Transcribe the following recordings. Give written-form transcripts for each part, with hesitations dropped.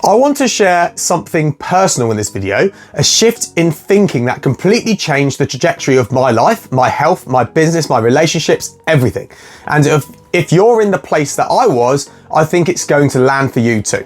I want to share something personal in this video, a shift in thinking that completely changed the trajectory of my life, my health, my business, my relationships, everything. And if you're in the place that I was, I think it's going to land for you too.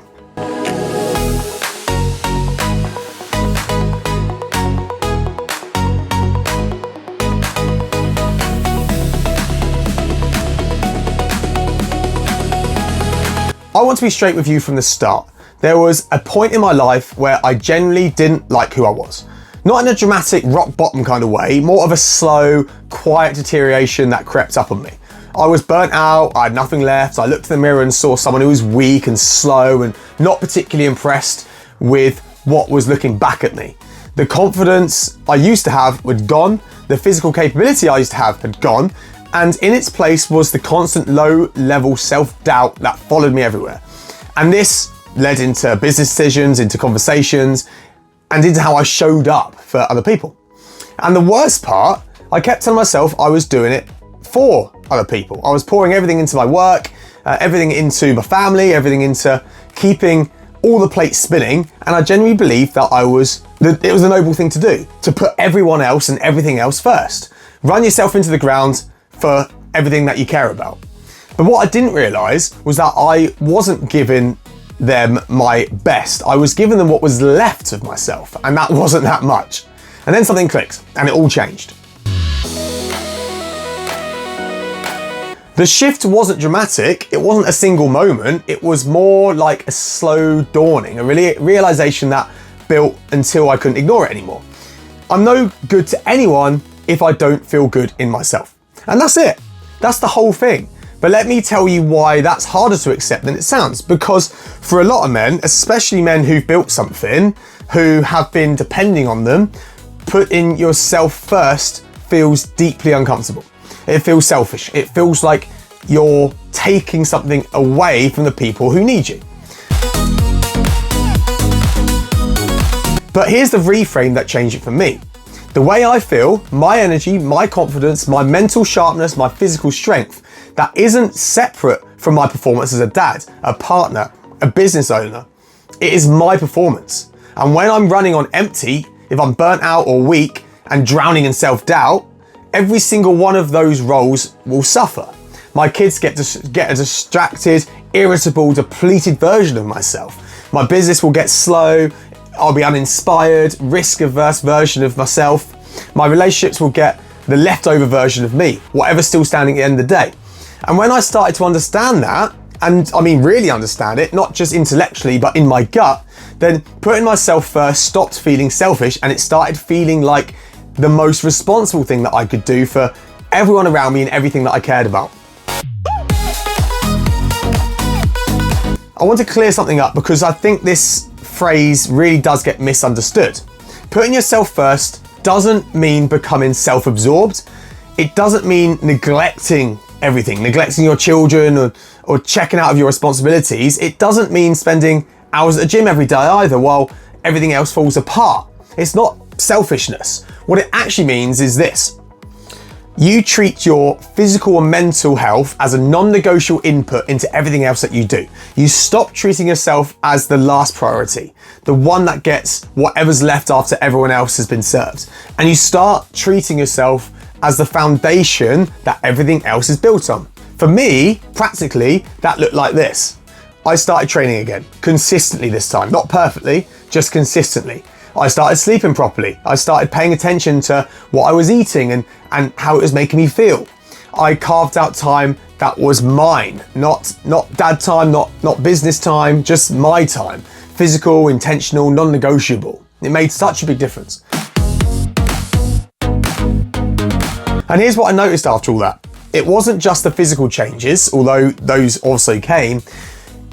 I want to be straight with you from the start. There was a point in my life where I genuinely didn't like who I was. Not in a dramatic rock bottom kind of way, more of a slow, quiet deterioration that crept up on me. I was burnt out, I had nothing left. I looked in the mirror and saw someone who was weak and slow and not particularly impressed with what was looking back at me. The confidence I used to have had gone, the physical capability I used to have had gone, and in its place was the constant low-level self-doubt that followed me everywhere. And this led into business decisions, into conversations, and into how I showed up for other people. And the worst part, I kept telling myself I was doing it for other people. I was pouring everything into my work, everything into my family, everything into keeping all the plates spinning, and I genuinely believed that it was a noble thing to do, to put everyone else and everything else first. Run yourself into the ground for everything that you care about. But what I didn't realise was that I wasn't giving them my best. I was giving them what was left of myself, and that wasn't that much. And then something clicked, and it all changed. The shift wasn't dramatic, it wasn't a single moment, it was more like a slow dawning, a realisation that built until I couldn't ignore it anymore. I'm no good to anyone if I don't feel good in myself. And that's it. That's the whole thing. But let me tell you why that's harder to accept than it sounds. Because for a lot of men, especially men who've built something, who have been depending on them, putting yourself first feels deeply uncomfortable. It feels selfish. It feels like you're taking something away from the people who need you. But here's the reframe that changed it for me. The way I feel, my energy, my confidence, my mental sharpness, my physical strength, that isn't separate from my performance as a dad, a partner, a business owner. It is my performance. And when I'm running on empty, if I'm burnt out or weak and drowning in self-doubt, every single one of those roles will suffer. My kids get a distracted, irritable, depleted version of myself. My business will get slow, I'll be uninspired, risk-averse version of myself. My relationships will get the leftover version of me, whatever's still standing at the end of the day. And when I started to understand that, and I mean really understand it, not just intellectually, but in my gut, then putting myself first stopped feeling selfish, and it started feeling like the most responsible thing that I could do for everyone around me and everything that I cared about. I want to clear something up because I think this phrase really does get misunderstood. Putting yourself first doesn't mean becoming self-absorbed. It doesn't mean neglecting everything, neglecting your children or checking out of your responsibilities. It doesn't mean spending hours at the gym every day either while everything else falls apart. It's not selfishness. What it actually means is this. You treat your physical and mental health as a non-negotiable input into everything else that you do. You stop treating yourself as the last priority, the one that gets whatever's left after everyone else has been served. And you start treating yourself as the foundation that everything else is built on. For me, practically, that looked like this. I started training again, consistently this time, not perfectly, just consistently. I started sleeping properly. I started paying attention to what I was eating and how it was making me feel. I carved out time that was mine, not dad time, not business time, just my time. Physical, intentional, non-negotiable. It made such a big difference. And here's what I noticed after all that. It wasn't just the physical changes, although those also came.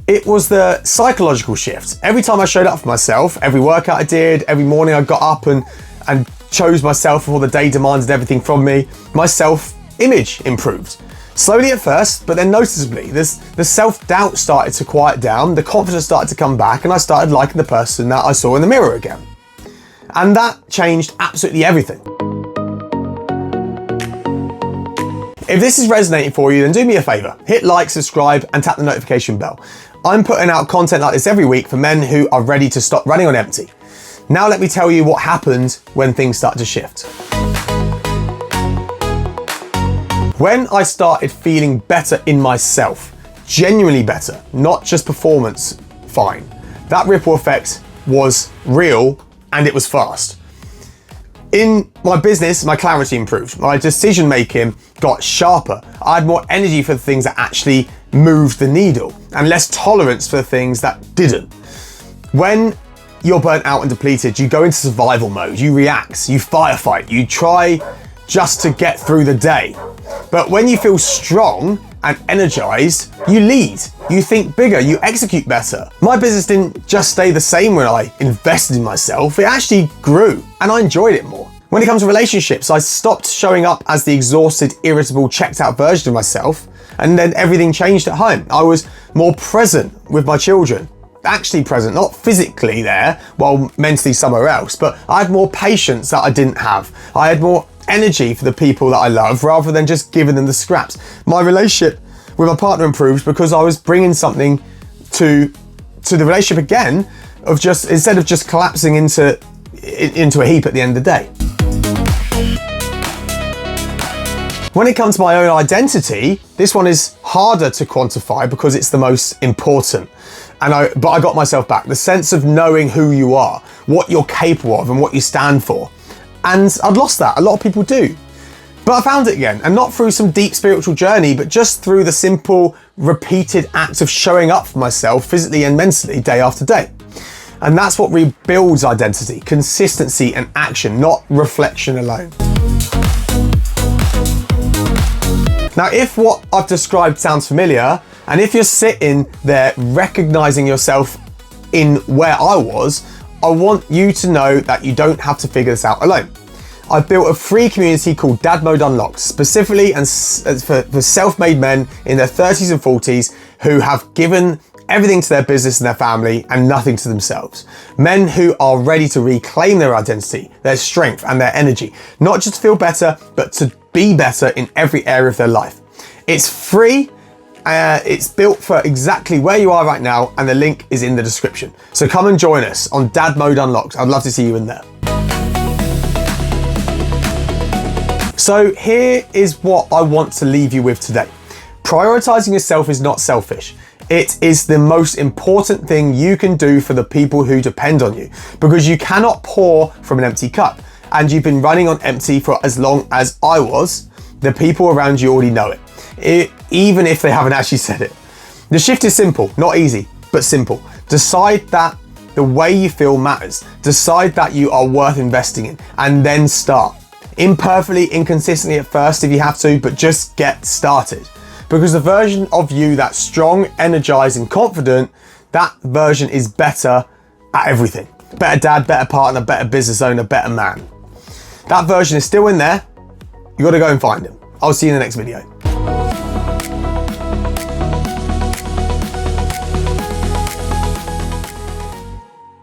It was the psychological shift. Every time I showed up for myself, every workout I did, every morning I got up and chose myself before the day demanded everything from me, my self-image improved. Slowly at first, but then noticeably. The self-doubt started to quiet down, the confidence started to come back, and I started liking the person that I saw in the mirror again. And that changed absolutely everything. If this is resonating for you, then do me a favor, hit like, subscribe, and tap the notification bell. I'm putting out content like this every week for men who are ready to stop running on empty. Now let me tell you what happens when things start to shift. When I started feeling better in myself, genuinely better, not just performance fine, that ripple effect was real and it was fast. In my business, my clarity improved. My decision making got sharper. I had more energy for the things that actually moved the needle and less tolerance for the things that didn't. When you're burnt out and depleted, you go into survival mode, you react, you firefight, you try just to get through the day. But when you feel strong and energized, you lead, you think bigger, you execute better. My business didn't just stay the same when I invested in myself, it actually grew and I enjoyed it more. When it comes to relationships, I stopped showing up as the exhausted, irritable, checked out version of myself, and then everything changed at home. I was more present with my children. Actually present, not physically there, while mentally somewhere else, but I had more patience that I didn't have. I had more energy for the people that I love rather than just giving them the scraps. My relationship with my partner improved because I was bringing something to the relationship again, of just, instead of just collapsing into a heap at the end of the day. When it comes to my own identity, this one is harder to quantify because it's the most important. But I got myself back. The sense of knowing who you are, what you're capable of and what you stand for. And I'd lost that, a lot of people do. But I found it again, and not through some deep spiritual journey, but just through the simple, repeated act of showing up for myself physically and mentally day after day. And that's what rebuilds identity, consistency and action, not reflection alone. Now, if what I've described sounds familiar, and if you're sitting there recognizing yourself in where I was, I want you to know that you don't have to figure this out alone. I've built a free community called Dad Mode Unlocked, specifically and for self-made men in their 30s and 40s who have given everything to their business and their family and nothing to themselves. Men who are ready to reclaim their identity, their strength and their energy, not just to feel better, but to be better in every area of their life. It's free. It's built for exactly where you are right now, and the link is in the description. So come and join us on Dad Mode Unlocked. I'd love to see you in there. So here is what I want to leave you with today. Prioritizing yourself is not selfish. It is the most important thing you can do for the people who depend on you, because you cannot pour from an empty cup. And you've been running on empty for as long as I was. The people around you already know it, even if they haven't actually said it. The shift is simple, not easy, but simple. Decide that the way you feel matters. Decide that you are worth investing in, and then start. Imperfectly, inconsistently at first if you have to, but just get started. Because the version of you that's strong, energized, and confident, that version is better at everything. Better dad, better partner, better business owner, better man. That version is still in there. You gotta go and find him. I'll see you in the next video.